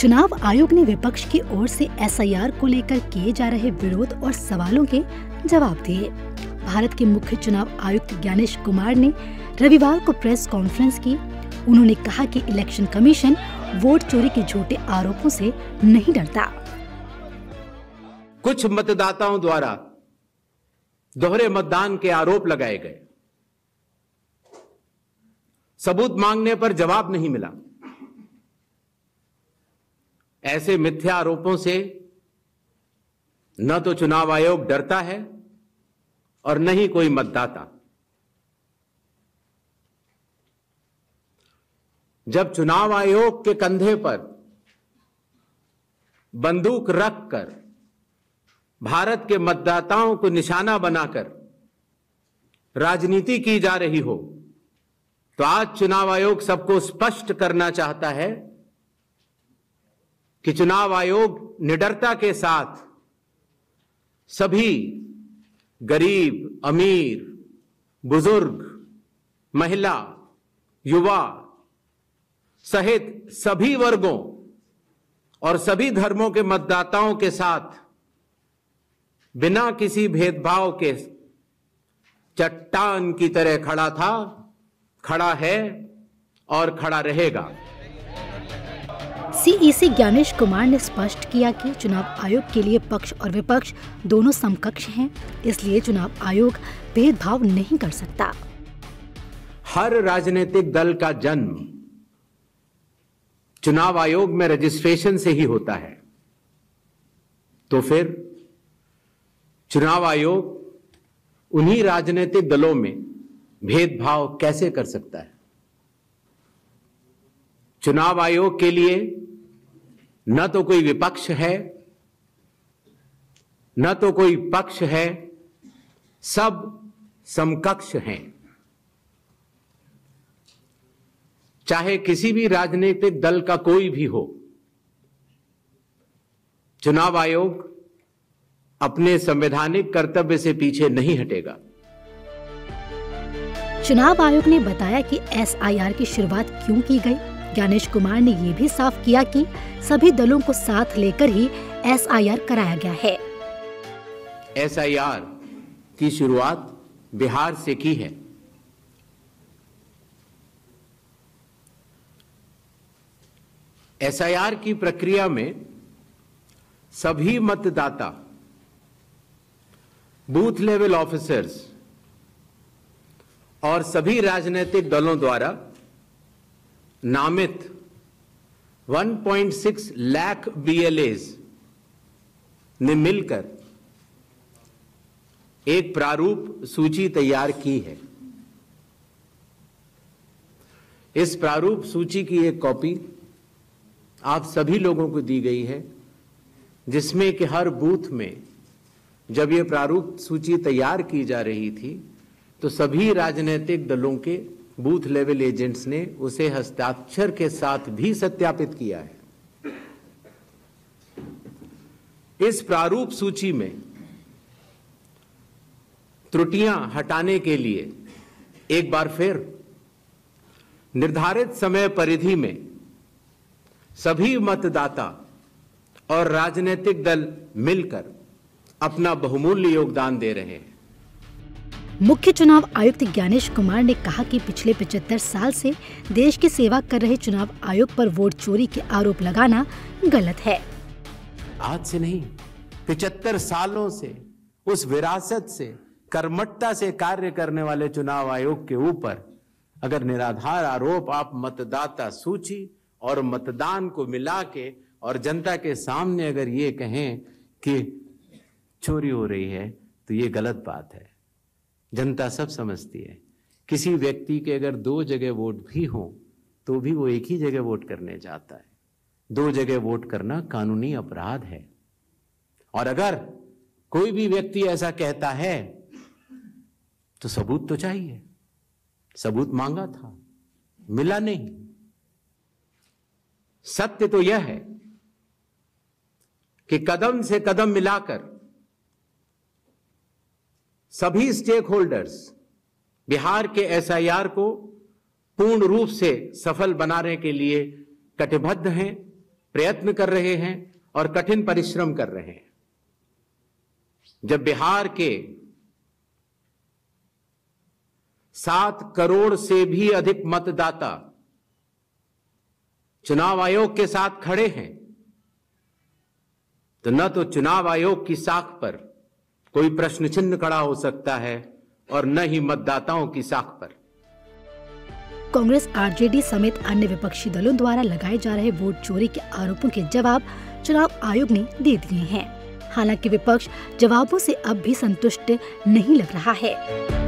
चुनाव आयोग ने विपक्ष की ओर से एसआईआर को लेकर किए जा रहे विरोध और सवालों के जवाब दिए। भारत के मुख्य चुनाव आयुक्त ज्ञानेश कुमार ने रविवार को प्रेस कॉन्फ्रेंस की। उन्होंने कहा कि इलेक्शन कमीशन वोट चोरी के झूठे आरोपों से नहीं डरता। कुछ मतदाताओं द्वारा दोहरे मतदान के आरोप लगाए गए, सबूत मांगने पर जवाब नहीं मिला। ऐसे मिथ्या आरोपों से न तो चुनाव आयोग डरता है और न ही कोई मतदाता। जब चुनाव आयोग के कंधे पर बंदूक रखकर भारत के मतदाताओं को निशाना बनाकर राजनीति की जा रही हो, तो आज चुनाव आयोग सबको स्पष्ट करना चाहता है कि चुनाव आयोग निडरता के साथ सभी गरीब, अमीर, बुजुर्ग, महिला, युवा सहित सभी वर्गों और सभी धर्मों के मतदाताओं के साथ बिना किसी भेदभाव के चट्टान की तरह खड़ा था, खड़ा है और खड़ा रहेगा। सीईसी ज्ञानेश कुमार ने स्पष्ट किया कि चुनाव आयोग के लिए पक्ष और विपक्ष दोनों समकक्ष हैं, इसलिए चुनाव आयोग भेदभाव नहीं कर सकता। हर राजनीतिक दल का जन्म चुनाव आयोग में रजिस्ट्रेशन से ही होता है, तो फिर चुनाव आयोग उन्हीं राजनीतिक दलों में भेदभाव कैसे कर सकता है? चुनाव आयोग के लिए न तो कोई विपक्ष है, न तो कोई पक्ष है, सब समकक्ष हैं। चाहे किसी भी राजनीतिक दल का कोई भी हो, चुनाव आयोग अपने संवैधानिक कर्तव्य से पीछे नहीं हटेगा। चुनाव आयोग ने बताया कि एसआईआर की शुरुआत क्यों की गई। ज्ञानेश कुमार ने ये भी साफ किया कि सभी दलों को साथ लेकर ही एसआईआर कराया गया है। एसआईआर की शुरुआत बिहार से की है। एसआईआर की प्रक्रिया में सभी मतदाता, बूथ लेवल ऑफिसर्स और सभी राजनीतिक दलों द्वारा नामित 1.6 लाख BLAs ने मिलकर एक प्रारूप सूची तैयार की है। इस प्रारूप सूची की एक कॉपी आप सभी लोगों को दी गई है, जिसमें कि हर बूथ में जब यह प्रारूप सूची तैयार की जा रही थी तो सभी राजनीतिक दलों के बूथ लेवल एजेंट्स ने उसे हस्ताक्षर के साथ भी सत्यापित किया है। इस प्रारूप सूची में त्रुटियां हटाने के लिए एक बार फिर निर्धारित समय परिधि में सभी मतदाता और राजनीतिक दल मिलकर अपना बहुमूल्य योगदान दे रहे हैं। मुख्य चुनाव आयुक्त ज्ञानेश कुमार ने कहा कि पिछले 75 साल से देश की सेवा कर रहे चुनाव आयोग पर वोट चोरी के आरोप लगाना गलत है। आज से नहीं, 75 सालों से उस विरासत से, कर्मठता से कार्य करने वाले चुनाव आयोग के ऊपर अगर निराधार आरोप आप मतदाता सूची और मतदान को मिला के और जनता के सामने अगर ये कहें कि चोरी हो रही है, तो ये गलत बात है। जनता सब समझती है। किसी व्यक्ति के अगर 2 जगह वोट भी हो तो भी वो एक ही जगह वोट करने जाता है। 2 जगह वोट करना कानूनी अपराध है। और अगर कोई भी व्यक्ति ऐसा कहता है तो सबूत तो चाहिए। सबूत मांगा था, मिला नहीं। सत्य तो यह है कि कदम से कदम मिलाकर सभी स्टेक होल्डर्स बिहार के एसआईआर को पूर्ण रूप से सफल बनाने के लिए कटिबद्ध हैं प्रयत्न कर रहे हैं और कठिन परिश्रम कर रहे हैं। जब बिहार के 7 करोड़ से भी अधिक मतदाता चुनाव आयोग के साथ खड़े हैं, तो न तो चुनाव आयोग की साख पर कोई प्रश्न चिन्ह खड़ा हो सकता है और न ही मतदाताओं की साख पर। कांग्रेस, आरजेडी समेत अन्य विपक्षी दलों द्वारा लगाए जा रहे वोट चोरी के आरोपों के जवाब चुनाव आयोग ने दे दिए हैं। हालांकि विपक्ष जवाबों से अब भी संतुष्ट नहीं लग रहा है।